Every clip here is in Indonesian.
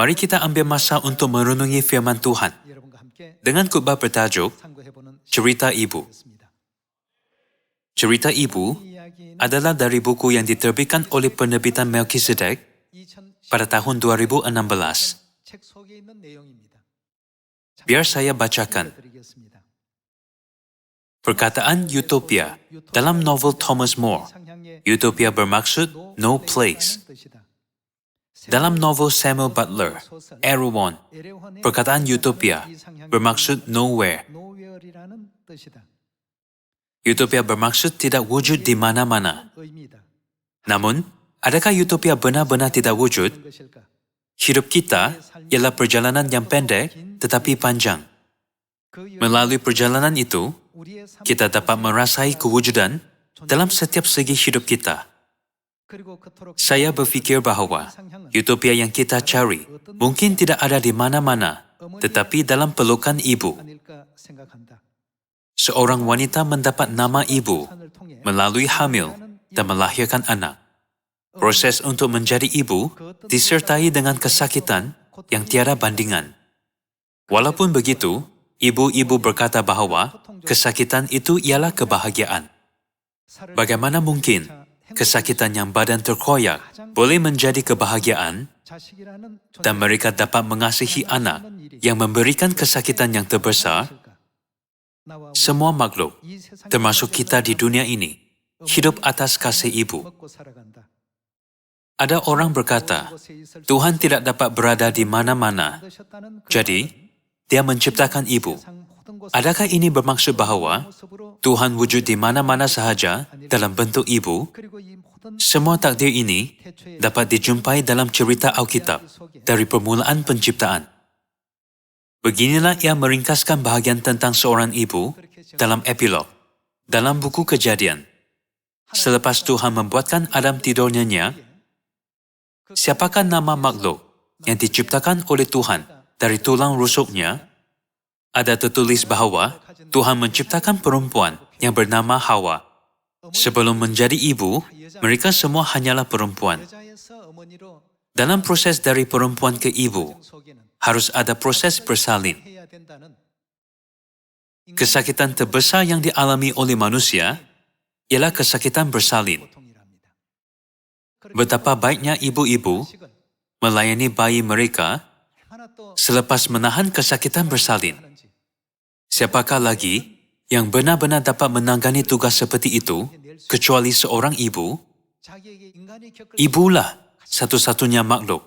Mari kita ambil masa untuk merenungi firman Tuhan dengan khotbah bertajuk Cerita Ibu. Cerita Ibu adalah dari buku yang diterbitkan oleh penerbitan Melkisedek pada tahun 2016. Biar saya bacakan. Perkataan utopia dalam novel Thomas More. Utopia bermaksud no place. Dalam novel Samuel Butler, Erewhon, perkataan utopia bermaksud nowhere. Utopia bermaksud tidak wujud di mana-mana. Namun, adakah utopia benar-benar tidak wujud? Hidup kita ialah perjalanan yang pendek tetapi panjang. Melalui perjalanan itu, kita dapat merasai kewujudan dalam setiap segi hidup kita. Saya berfikir bahawa utopia yang kita cari mungkin tidak ada di mana-mana, tetapi dalam pelukan ibu. Seorang wanita mendapat nama ibu melalui hamil dan melahirkan anak. Proses untuk menjadi ibu disertai dengan kesakitan yang tiada bandingan. Walaupun begitu, ibu-ibu berkata bahawa kesakitan itu ialah kebahagiaan. Bagaimana mungkin kesakitan yang badan terkoyak boleh menjadi kebahagiaan dan mereka dapat mengasihi anak yang memberikan kesakitan yang terbesar? Semua makhluk, termasuk kita di dunia ini, hidup atas kasih ibu. Ada orang berkata, Tuhan tidak dapat berada di mana-mana, jadi Dia menciptakan ibu. Adakah ini bermaksud bahawa Tuhan wujud di mana-mana sahaja dalam bentuk ibu? Semua takdir ini dapat dijumpai dalam cerita Alkitab dari permulaan penciptaan. Beginilah ia meringkaskan bahagian tentang seorang ibu dalam epilog, dalam buku Kejadian. Selepas Tuhan membuatkan Adam tidur nyenyak, siapakah nama makhluk yang diciptakan oleh Tuhan dari tulang rusuknya? Ada tertulis bahawa Tuhan menciptakan perempuan yang bernama Hawa. Sebelum menjadi ibu, mereka semua hanyalah perempuan. Dalam proses dari perempuan ke ibu, harus ada proses bersalin. Kesakitan terbesar yang dialami oleh manusia ialah kesakitan bersalin. Betapa baiknya ibu-ibu melayani bayi mereka selepas menahan kesakitan bersalin. Siapakah lagi yang benar-benar dapat menangani tugas seperti itu kecuali seorang ibu? Ibulah satu-satunya makhluk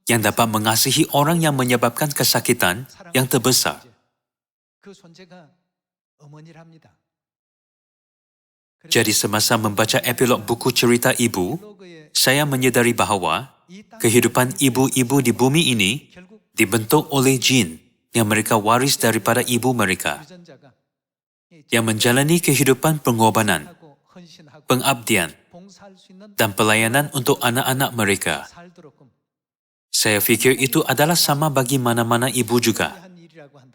yang dapat mengasihi orang yang menyebabkan kesakitan yang terbesar. Jadi semasa membaca epilog buku cerita ibu, saya menyedari bahawa kehidupan ibu-ibu di bumi ini dibentuk oleh jin yang mereka waris daripada ibu mereka, yang menjalani kehidupan pengorbanan, pengabdian, dan pelayanan untuk anak-anak mereka. Saya fikir itu adalah sama bagi mana-mana ibu juga.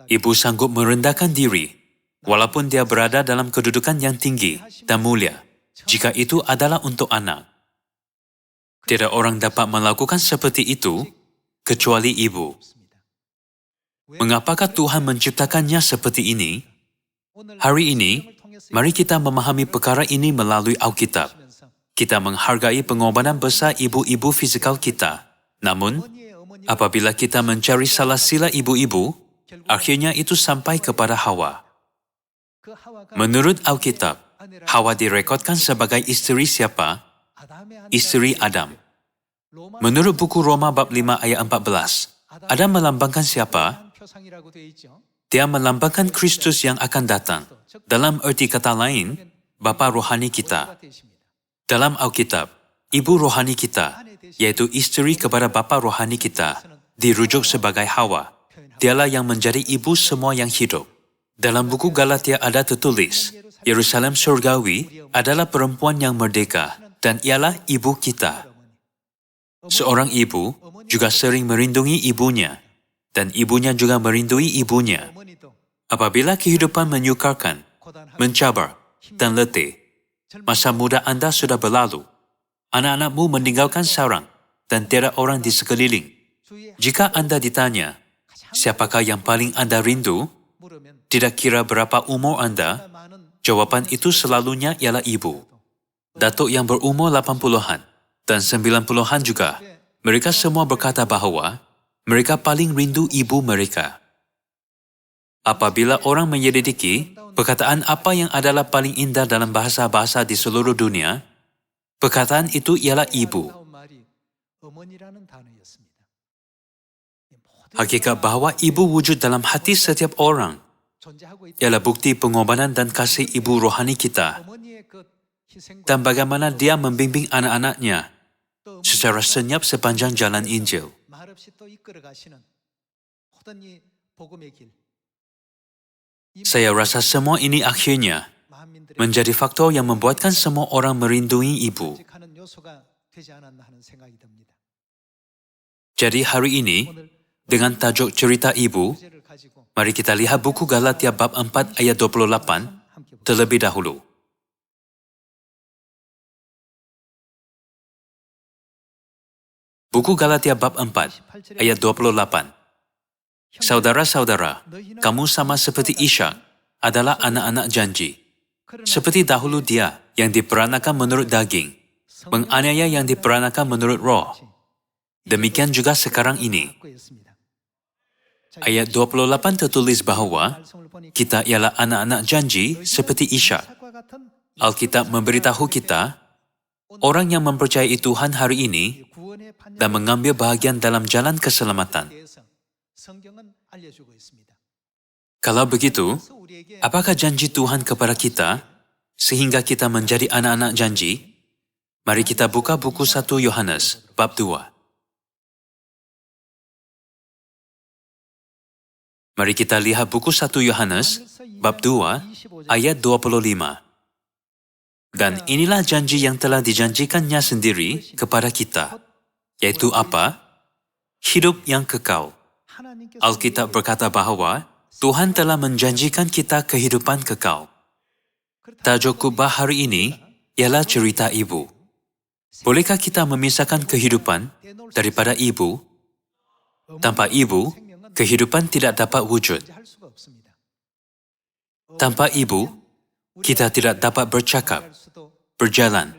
Ibu sanggup merendahkan diri, walaupun dia berada dalam kedudukan yang tinggi dan mulia, jika itu adalah untuk anak. Tidak orang dapat melakukan seperti itu, kecuali ibu. Mengapakah Tuhan menciptakannya seperti ini? Hari ini, mari kita memahami perkara ini melalui Alkitab. Kita menghargai pengorbanan besar ibu-ibu fizikal kita. Namun, apabila kita mencari salah sila ibu-ibu, akhirnya itu sampai kepada Hawa. Menurut Alkitab, Hawa direkodkan sebagai isteri siapa? Isteri Adam. Menurut buku Roma bab 5 ayat 14, Adam melambangkan siapa? Dia melambangkan Kristus yang akan datang. Dalam erti kata lain, bapa rohani kita. Dalam Alkitab, ibu rohani kita, yaitu isteri kepada bapa rohani kita, dirujuk sebagai Hawa. Dialah yang menjadi ibu semua yang hidup. Dalam buku Galatia ada tertulis, Yerusalem surgawi adalah perempuan yang merdeka dan ialah ibu kita. Seorang ibu juga sering merindui ibunya dan ibunya juga merindui ibunya. Apabila kehidupan menyukarkan, mencabar dan letih, masa muda anda sudah berlalu. Anak-anakmu meninggalkan sarang dan tiada orang di sekeliling. Jika Anda ditanya, siapakah yang paling Anda rindu? Tidak kira berapa umur Anda, jawaban itu selalunya ialah ibu. Datuk yang berumur 80-an dan 90-an juga, mereka semua berkata bahawa mereka paling rindu ibu mereka. Apabila orang menyelidiki perkataan apa yang adalah paling indah dalam bahasa-bahasa di seluruh dunia, perkataan itu ialah ibu. Hakikat bahawa ibu wujud dalam hati setiap orang ialah bukti pengorbanan dan kasih ibu rohani kita dan bagaimana dia membimbing anak-anaknya secara senyap sepanjang jalan Injil. Saya rasa semua ini akhirnya menjadi faktor yang membuatkan semua orang merindui ibu. Jadi hari ini, dengan tajuk cerita ibu, mari kita lihat buku Galatia bab 4 ayat 28 terlebih dahulu. Buku Galatia bab 4 ayat 28. Saudara-saudara, kamu sama seperti Ishak adalah anak-anak janji. Seperti dahulu dia yang diperanakan menurut daging, menganiaya yang diperanakan menurut roh. Demikian juga sekarang ini. Ayat 28 tertulis bahawa kita ialah anak-anak janji seperti Ishak. Alkitab memberitahu kita, orang yang mempercayai Tuhan hari ini dan mengambil bahagian dalam jalan keselamatan. Kalau begitu, apakah janji Tuhan kepada kita sehingga kita menjadi anak-anak janji? Mari kita buka buku 1 Yohanes bab 2. Mari kita lihat buku 1 Yohanes bab 2 ayat 25. Dan inilah janji yang telah dijanjikannya sendiri kepada kita, yaitu apa? Hidup yang kekal. Alkitab berkata bahawa Tuhan telah menjanjikan kita kehidupan kekal. Tajuk khotbah hari ini ialah cerita ibu. Bolehkah kita memisahkan kehidupan daripada ibu? Tanpa ibu, kehidupan tidak dapat wujud. Tanpa ibu, kita tidak dapat bercakap, berjalan,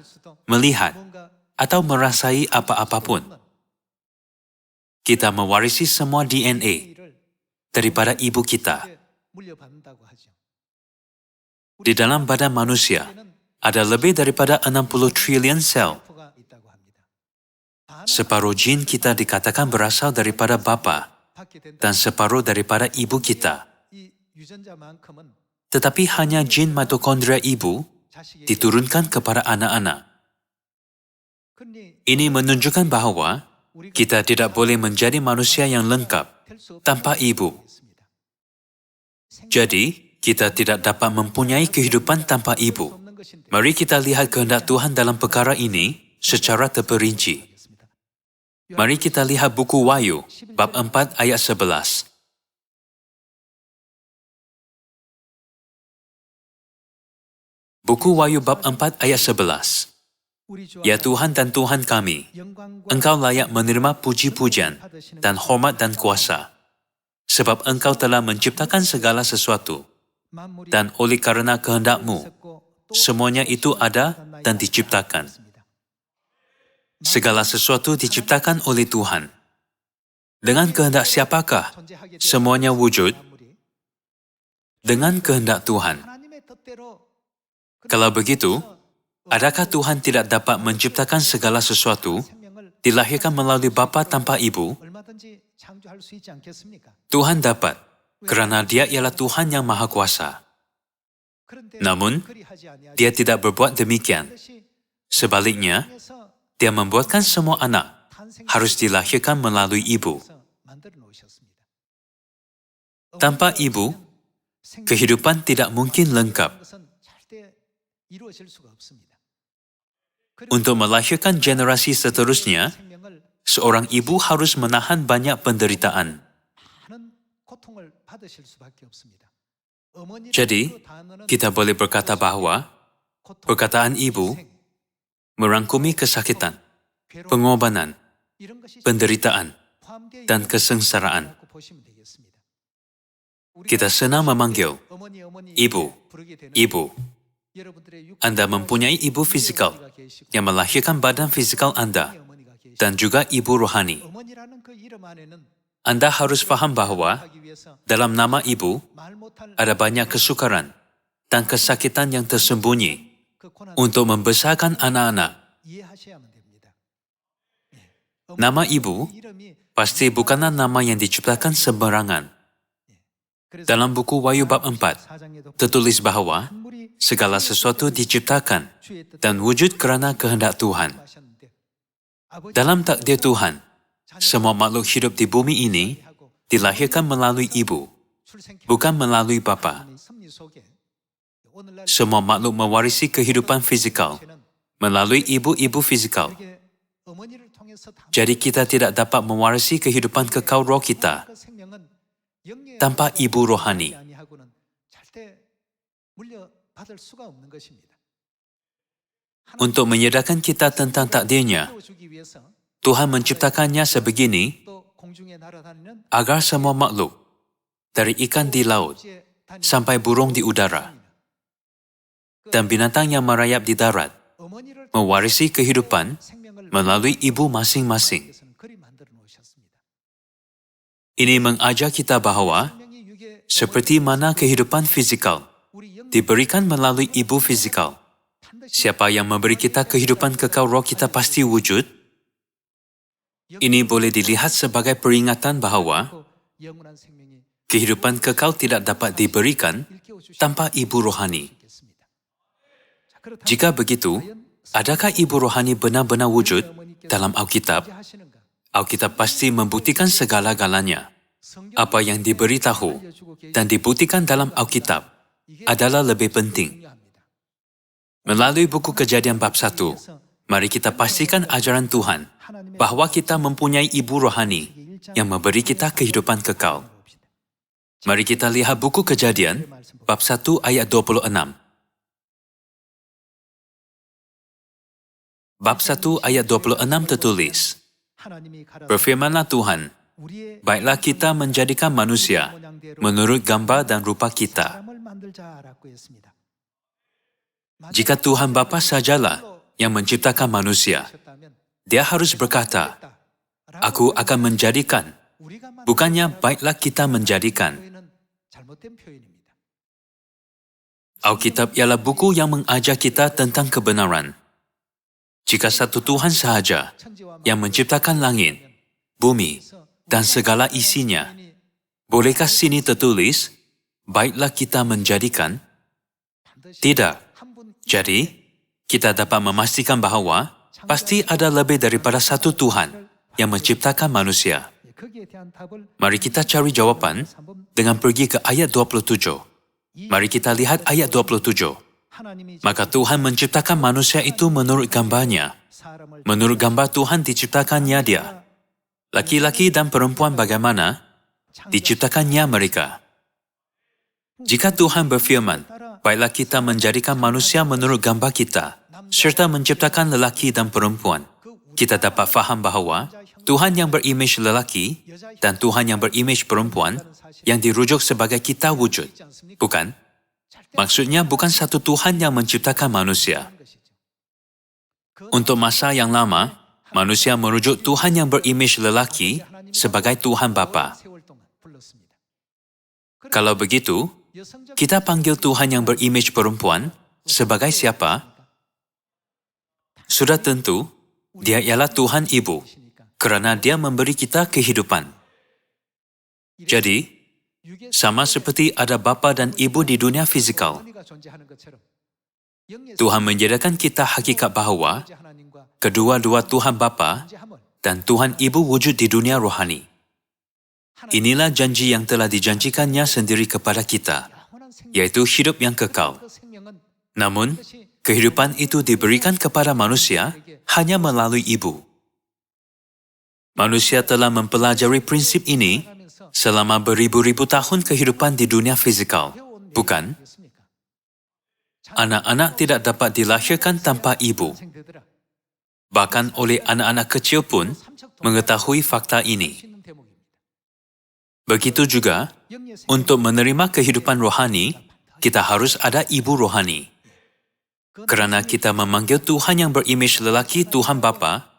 melihat, atau merasai apa-apa pun. Kita mewarisi semua DNA daripada ibu kita. Di dalam badan manusia, ada lebih daripada 60 triliun sel. Separuh jin kita dikatakan berasal daripada bapa dan separuh daripada ibu kita. Tetapi hanya jin mitokondria ibu diturunkan kepada anak-anak. Ini menunjukkan bahawa kita tidak boleh menjadi manusia yang lengkap tanpa ibu. Jadi, kita tidak dapat mempunyai kehidupan tanpa ibu. Mari kita lihat kehendak Tuhan dalam perkara ini secara terperinci. Mari kita lihat buku Wahyu, bab 4 ayat 11. Buku Wahyu bab 4 ayat 11. Ya Tuhan dan Tuhan kami, Engkau layak menerima puji-pujian dan hormat dan kuasa, sebab Engkau telah menciptakan segala sesuatu, dan oleh karena kehendak-Mu, semuanya itu ada dan diciptakan. Segala sesuatu diciptakan oleh Tuhan. Dengan kehendak siapakah semuanya wujud? Dengan kehendak Tuhan. Kalau begitu, adakah Tuhan tidak dapat menciptakan segala sesuatu, dilahirkan melalui bapa tanpa ibu? Tuhan dapat, kerana Dia ialah Tuhan yang Maha Kuasa. Namun, Dia tidak berbuat demikian. Sebaliknya, Dia membuatkan semua anak harus dilahirkan melalui ibu. Tanpa ibu, kehidupan tidak mungkin lengkap. Untuk melahirkan generasi seterusnya, seorang ibu harus menahan banyak penderitaan. Jadi, kita boleh berkata bahawa perkataan ibu merangkumi kesakitan, pengorbanan, penderitaan, dan kesengsaraan. Kita senang memanggil ibu, ibu. Anda mempunyai ibu fisikal yang melahirkan badan fisikal Anda dan juga ibu rohani. Anda harus faham bahawa dalam nama ibu ada banyak kesukaran dan kesakitan yang tersembunyi untuk membesarkan anak-anak. Nama ibu pasti bukanlah nama yang diciptakan sembarangan. Dalam buku Wahyu bab 4, tertulis bahawa segala sesuatu diciptakan dan wujud kerana kehendak Tuhan. Dalam takdir Tuhan, semua makhluk hidup di bumi ini dilahirkan melalui ibu, bukan melalui bapa. Semua makhluk mewarisi kehidupan fisikal melalui ibu-ibu fisikal. Jadi kita tidak dapat mewarisi kehidupan kekal roh kita tanpa ibu rohani. Untuk menyedarkan kita tentang takdirnya, Tuhan menciptakannya sebegini agar semua makhluk, dari ikan di laut sampai burung di udara, dan binatang yang merayap di darat, mewarisi kehidupan melalui ibu masing-masing. Ini mengajar kita bahawa seperti mana kehidupan fisikal diberikan melalui ibu fisikal, siapa yang memberi kita kehidupan kekal roh kita pasti wujud. Ini boleh dilihat sebagai peringatan bahawa kehidupan kekal tidak dapat diberikan tanpa ibu rohani. Jika begitu, adakah ibu rohani benar-benar wujud dalam Alkitab? Alkitab pasti membuktikan segala-galanya. Apa yang diberitahu dan dibuktikan dalam Alkitab adalah lebih penting. Melalui buku Kejadian bab 1, mari kita pastikan ajaran Tuhan bahawa kita mempunyai ibu rohani yang memberi kita kehidupan kekal. Mari kita lihat buku Kejadian bab 1 ayat 26. Bab 1 ayat 26 tertulis, "Berfirmanlah Tuhan, baiklah kita menjadikan manusia menurut gambar dan rupa kita." Jika Tuhan Bapa sajalah yang menciptakan manusia, Dia harus berkata, "Aku akan menjadikan," bukannya "baiklah kita menjadikan." Alkitab ialah buku yang mengajar kita tentang kebenaran. Jika satu Tuhan sahaja yang menciptakan langit, bumi, dan segala isinya, bolehkah sini tertulis, "Baiklah kita menjadikan"? Tidak. Jadi, kita dapat memastikan bahawa pasti ada lebih daripada satu Tuhan yang menciptakan manusia. Mari kita cari jawapan dengan pergi ke ayat 27. Mari kita lihat ayat 27. Maka Tuhan menciptakan manusia itu menurut gambarnya. Menurut gambar Tuhan diciptakannya dia. Laki-laki dan perempuan bagaimana? Diciptakannya mereka. Jika Tuhan berfirman, baiklah kita menjadikan manusia menurut gambar kita, serta menciptakan lelaki dan perempuan, kita dapat faham bahawa Tuhan yang berimej lelaki dan Tuhan yang berimej perempuan yang dirujuk sebagai kita wujud. Bukan? Maksudnya bukan satu Tuhan yang menciptakan manusia. Untuk masa yang lama, manusia merujuk Tuhan yang berimej lelaki sebagai Tuhan Bapa. Kalau begitu, kita panggil Tuhan yang berimej perempuan sebagai siapa? Sudah tentu, Dia ialah Tuhan Ibu, kerana Dia memberi kita kehidupan. Jadi, sama seperti ada bapa dan ibu di dunia fisikal, Tuhan menjadikan kita hakikat bahawa kedua-dua Tuhan Bapa dan Tuhan Ibu wujud di dunia rohani. Inilah janji yang telah dijanjikannya sendiri kepada kita, yaitu hidup yang kekal. Namun, kehidupan itu diberikan kepada manusia hanya melalui ibu. Manusia telah mempelajari prinsip ini selama beribu-ribu tahun kehidupan di dunia fisikal, bukan? Anak-anak tidak dapat dilahirkan tanpa ibu. Bahkan oleh anak-anak kecil pun mengetahui fakta ini. Begitu juga, untuk menerima kehidupan rohani, kita harus ada ibu rohani. Kerana kita memanggil Tuhan yang berimej lelaki Tuhan Bapa,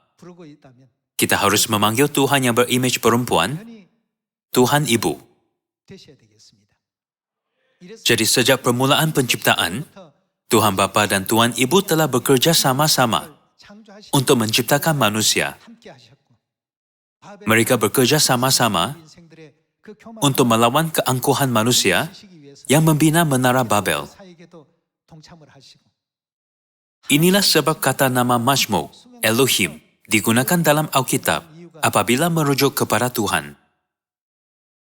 kita harus memanggil Tuhan yang berimej perempuan Tuhan Ibu. Jadi sejak permulaan penciptaan, Tuhan Bapa dan Tuhan Ibu telah bekerja sama-sama untuk menciptakan manusia. Mereka bekerja sama-sama untuk melawan keangkuhan manusia yang membina menara Babel. Inilah sebab kata nama Mazmur, Elohim, digunakan dalam Alkitab apabila merujuk kepada Tuhan.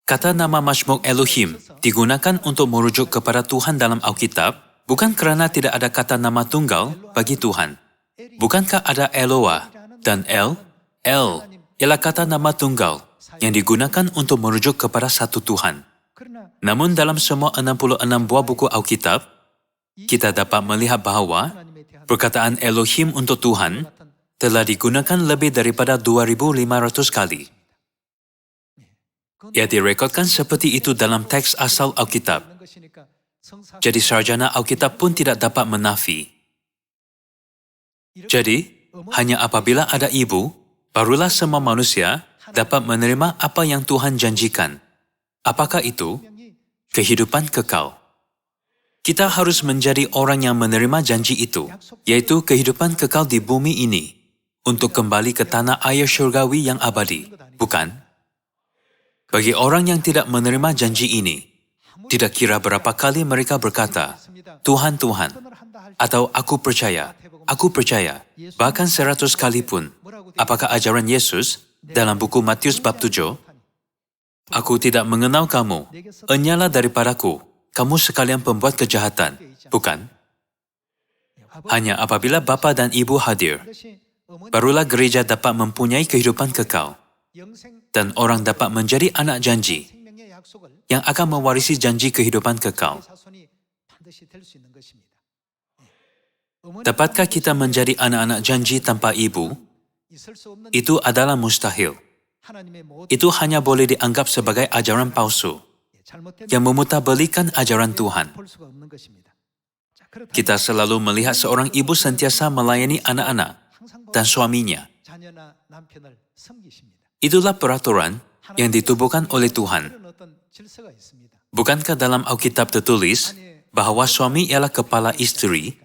Kata nama Mazmur Elohim digunakan untuk merujuk kepada Tuhan dalam Alkitab bukan kerana tidak ada kata nama tunggal bagi Tuhan. Bukankah ada Eloah dan El ialah kata nama tunggal yang digunakan untuk merujuk kepada satu Tuhan. Namun dalam semua 66 buah buku Alkitab, kita dapat melihat bahawa perkataan Elohim untuk Tuhan telah digunakan lebih daripada 2,500 kali. Ia direkodkan seperti itu dalam teks asal Alkitab. Jadi sarjana Alkitab pun tidak dapat menafi. Jadi, hanya apabila ada ibu, barulah semua manusia dapat menerima apa yang Tuhan janjikan. Apakah itu? Kehidupan kekal. Kita harus menjadi orang yang menerima janji itu, yaitu kehidupan kekal di bumi ini, untuk kembali ke tanah air syurgawi yang abadi, bukan? Bagi orang yang tidak menerima janji ini, tidak kira berapa kali mereka berkata, Tuhan, Tuhan, atau aku percaya, bahkan 100 kali pun, apakah ajaran Yesus dalam buku Matius bab 7? Aku tidak mengenal kamu, enyalah daripadaku, kamu sekalian pembuat kejahatan, bukan? Hanya apabila bapa dan ibu hadir, barulah gereja dapat mempunyai kehidupan kekal, dan orang dapat menjadi anak janji yang akan mewarisi janji kehidupan kekal. Dapatkah kita menjadi anak-anak janji tanpa ibu? Itu adalah mustahil. Itu hanya boleh dianggap sebagai ajaran palsu yang memutabalikan ajaran Tuhan. Kita selalu melihat seorang ibu sentiasa melayani anak-anak dan suaminya. Itulah peraturan yang ditubuhkan oleh Tuhan. Bukankah dalam Alkitab tertulis bahawa suami ialah kepala isteri?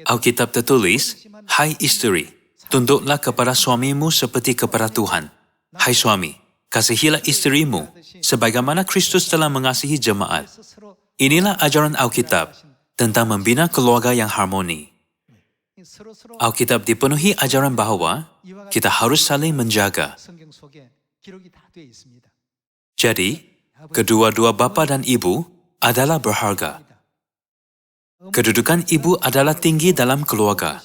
Alkitab tertulis, hai isteri, tunduklah kepada suamimu seperti kepada Tuhan. Hai suami, kasihilah isterimu, sebagaimana Kristus telah mengasihi jemaat. Inilah ajaran Alkitab tentang membina keluarga yang harmoni. Alkitab dipenuhi ajaran bahawa kita harus saling menjaga. Jadi, kedua-dua bapa dan ibu adalah berharga. Kedudukan ibu adalah tinggi dalam keluarga,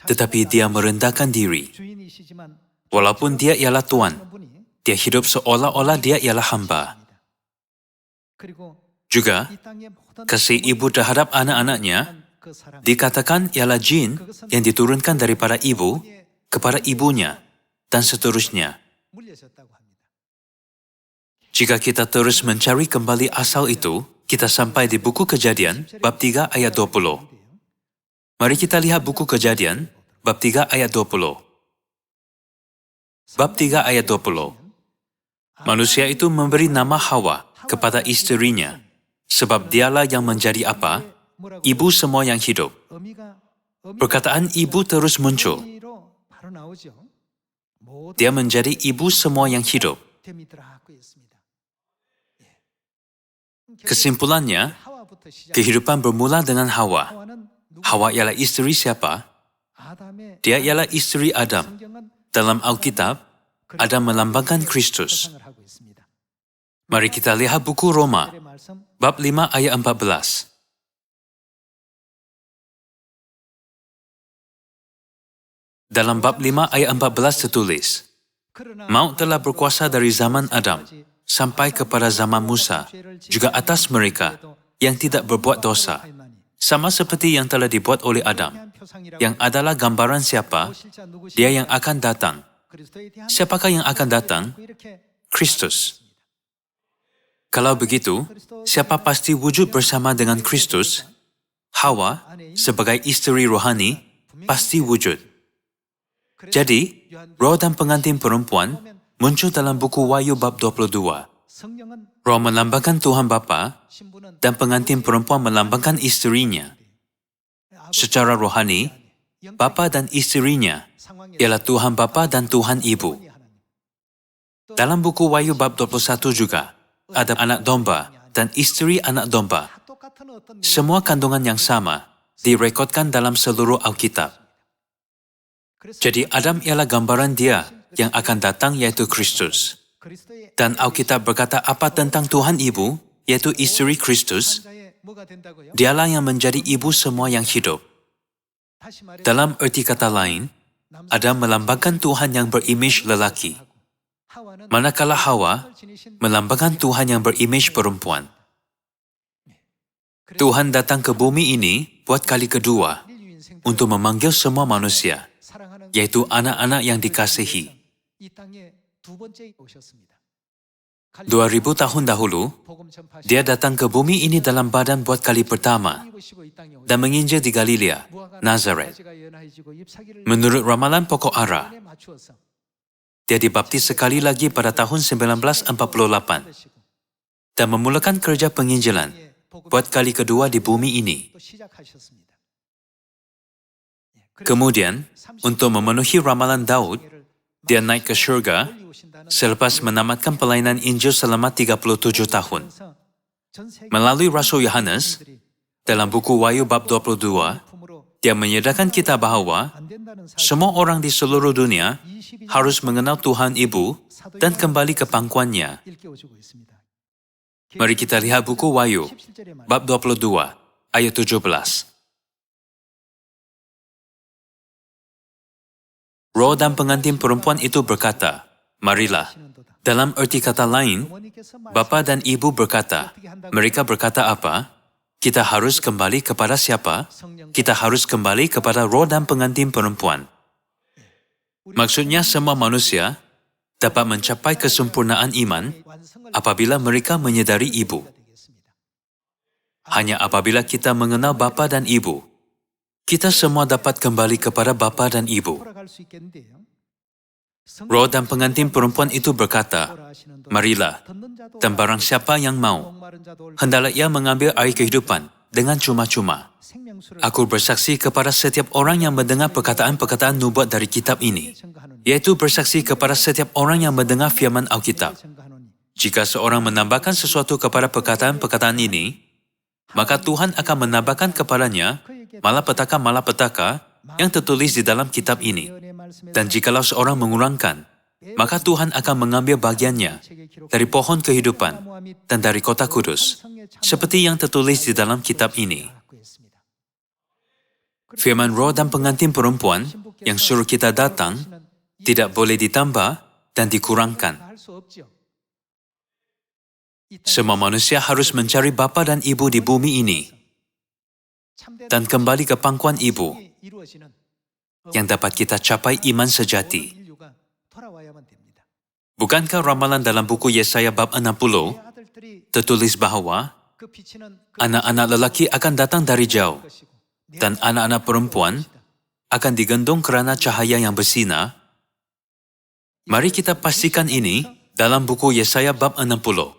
tetapi dia merendahkan diri. Walaupun dia ialah tuan, dia hidup seolah-olah dia ialah hamba. Juga, kasih ibu terhadap anak-anaknya dikatakan ialah jin yang diturunkan daripada ibu kepada ibunya dan seterusnya. Jika kita terus mencari kembali asal itu, kita sampai di buku Kejadian bab 3 ayat 20. Mari kita lihat buku Kejadian bab 3 ayat 20. Bab 3 ayat 20. Manusia itu memberi nama Hawa kepada isterinya, sebab dialah yang menjadi apa? Ibu semua yang hidup. Perkataan ibu terus muncul. Dia menjadi ibu semua yang hidup. Kesimpulannya, kehidupan bermula dengan Hawa. Hawa ialah isteri siapa? Dia ialah isteri Adam. Dalam Alkitab, Adam melambangkan Kristus. Mari kita lihat buku Roma, bab 5 ayat 14. Dalam bab 5 ayat 14 tertulis, Maut telah berkuasa dari zaman Adam sampai kepada zaman Musa, juga atas mereka yang tidak berbuat dosa, sama seperti yang telah dibuat oleh Adam, yang adalah gambaran siapa? Dia yang akan datang. Siapakah yang akan datang? Kristus. Kalau begitu, siapa pasti wujud bersama dengan Kristus? Hawa, sebagai istri rohani, pasti wujud. Jadi, roh dan pengantin perempuan muncul dalam buku Wahyu bab 22. Roh melambangkan Tuhan Bapa dan pengantin perempuan melambangkan isterinya. Secara rohani, Bapa dan isterinya ialah Tuhan Bapa dan Tuhan Ibu. Dalam buku Wahyu bab 21 juga, ada anak domba dan isteri anak domba. Semua kandungan yang sama direkodkan dalam seluruh Alkitab. Jadi Adam ialah gambaran Dia yang akan datang, yaitu Kristus. Dan Alkitab berkata apa tentang Tuhan Ibu, yaitu isteri Kristus? Dialah yang menjadi ibu semua yang hidup. Dalam erti kata lain, Adam melambangkan Tuhan yang berimej lelaki, manakala Hawa melambangkan Tuhan yang berimej perempuan. Tuhan datang ke bumi ini buat kali kedua untuk memanggil semua manusia, yaitu anak-anak yang dikasihi. 2000 tahun dahulu, Dia datang ke bumi ini dalam badan buat kali pertama dan menginjil di Galilea, Nazaret. Menurut ramalan pokok ara, Dia dibaptis sekali lagi pada tahun 1948 dan memulakan kerja penginjilan buat kali kedua di bumi ini. Kemudian, untuk memenuhi ramalan Daud, Dia naik ke syurga selepas menamatkan pelayanan Injil selama 37 tahun. Melalui Rasul Yohanes, dalam buku Wahyu bab 22, Dia menyadarkan kita bahwa semua orang di seluruh dunia harus mengenal Tuhan Ibu dan kembali ke pangkuannya. Mari kita lihat buku Wahyu, bab 22, ayat 17. Roh dan pengantin perempuan itu berkata, marilah. Dalam erti kata lain, Bapa dan Ibu berkata, mereka berkata apa? Kita harus kembali kepada siapa? Kita harus kembali kepada roh dan pengantin perempuan. Maksudnya semua manusia dapat mencapai kesempurnaan iman apabila mereka menyadari Ibu. Hanya apabila kita mengenal Bapa dan Ibu, kita semua dapat kembali kepada Bapa dan Ibu. Roh dan pengantin perempuan itu berkata, marilah, dan barang siapa yang mau, hendaklah ia mengambil air kehidupan dengan cuma-cuma. Aku bersaksi kepada setiap orang yang mendengar perkataan-perkataan nubuat dari kitab ini, yaitu bersaksi kepada setiap orang yang mendengar firman Alkitab. Jika seorang menambahkan sesuatu kepada perkataan-perkataan ini, maka Tuhan akan menambahkan kepadanya malapetaka-malapetaka yang tertulis di dalam kitab ini. Dan jikalau seorang mengurangkan, maka Tuhan akan mengambil bagiannya dari pohon kehidupan dan dari kota kudus, seperti yang tertulis di dalam kitab ini. Firman roh dan pengantin perempuan yang suruh kita datang tidak boleh ditambah dan dikurangkan. Semua manusia harus mencari Bapa dan Ibu di bumi ini dan kembali ke pangkuan Ibu yang dapat kita capai iman sejati. Bukankah ramalan dalam buku Yesaya bab 60 tertulis bahwa anak-anak lelaki akan datang dari jauh dan anak-anak perempuan akan digendong kerana cahaya yang bersinar? Mari kita pastikan ini dalam buku Yesaya bab 60.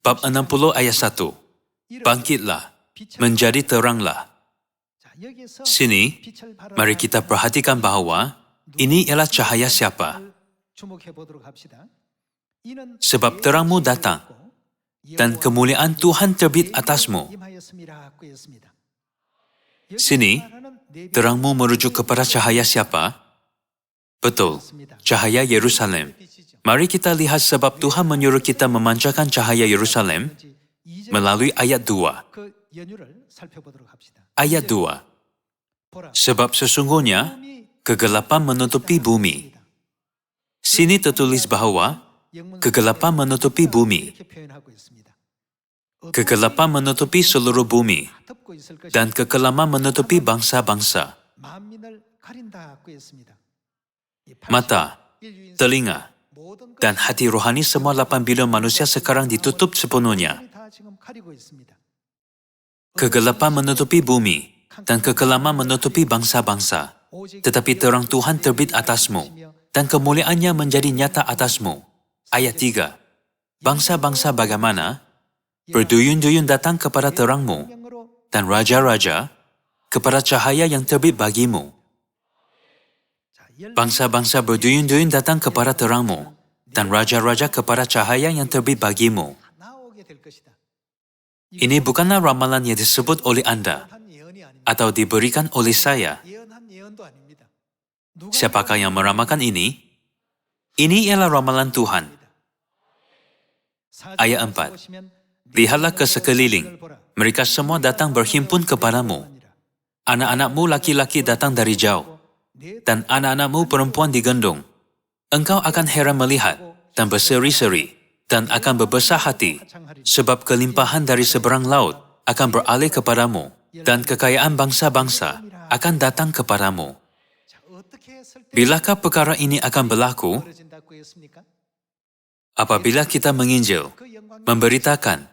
Bab 60 ayat 1. Bangkitlah, menjadi teranglah. Sini, mari kita perhatikan bahwa ini ialah cahaya siapa. Sebab terangmu datang, dan kemuliaan Tuhan terbit atasmu. Sini, terangmu merujuk kepada cahaya siapa? Betul, cahaya Yerusalem. Mari kita lihat sebab Tuhan menyuruh kita memancarkan cahaya Yerusalem melalui ayat 2. Ayat 2. Sebab sesungguhnya kegelapan menutupi bumi. Sini tertulis bahwa kegelapan menutupi bumi. Kegelapan menutupi seluruh bumi dan kekelaman menutupi bangsa-bangsa. Mata telinga, dan hati rohani semua 8 bilion manusia sekarang ditutup sepenuhnya. Kegelapan menutupi bumi, dan kekelaman menutupi bangsa-bangsa. Tetapi terang Tuhan terbit atasmu, dan kemuliaannya menjadi nyata atasmu. Ayat 3. Bangsa-bangsa bagaimana? Berduyun-duyun datang kepada terangmu, dan raja-raja kepada cahaya yang terbit bagimu. Bangsa-bangsa berduyun-duyun datang kepada terangmu, dan raja-raja kepada cahaya yang terbit bagimu. Ini bukanlah ramalan yang disebut oleh Anda, atau diberikan oleh saya. Siapakah yang meramalkan ini? Ini ialah ramalan Tuhan. Ayat 4. Lihatlah ke sekeliling, mereka semua datang berhimpun kepadamu. Anak-anakmu laki-laki datang dari jauh, dan anak-anakmu perempuan digendong. Engkau akan heran melihat, dan berseri-seri, dan akan berbesar hati, sebab kelimpahan dari seberang laut akan beralih kepadamu, dan kekayaan bangsa-bangsa akan datang kepadamu. Bilakah perkara ini akan berlaku? Apabila kita menginjil, memberitakan,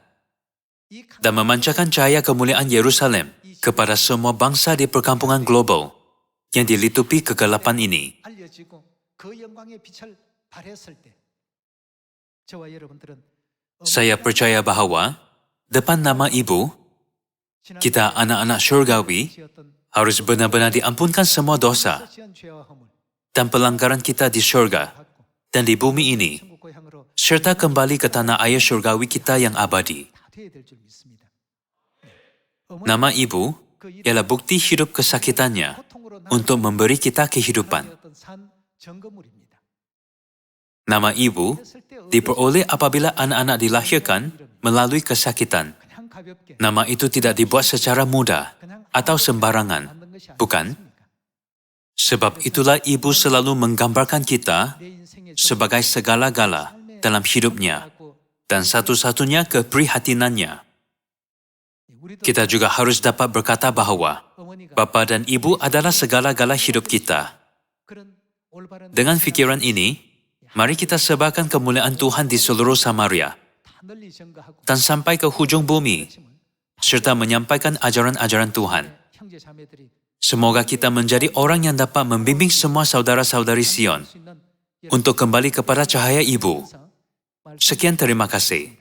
dan memancarkan cahaya kemuliaan Yerusalem kepada semua bangsa di perkampungan global yang dilitupi kegelapan ini. Saya percaya bahawa depan nama Ibu, kita anak-anak syurgawi harus benar-benar diampunkan semua dosa dan pelanggaran kita di syurga dan di bumi ini, serta kembali ke tanah air syurgawi kita yang abadi. Nama Ibu ialah bukti hidup kesakitannya untuk memberi kita kehidupan. Nama Ibu diperoleh apabila anak-anak dilahirkan melalui kesakitan. Nama itu tidak dibuat secara mudah atau sembarangan, bukan? Sebab itulah Ibu selalu menggambarkan kita sebagai segala-gala dalam hidupnya dan satu-satunya keprihatinannya. Kita juga harus dapat berkata bahawa Bapa dan Ibu adalah segala-gala hidup kita. Dengan fikiran ini, mari kita sebarkan kemuliaan Tuhan di seluruh Samaria dan sampai ke hujung bumi, serta menyampaikan ajaran-ajaran Tuhan. Semoga kita menjadi orang yang dapat membimbing semua saudara-saudari Sion untuk kembali kepada cahaya Ibu. Sekian terima kasih.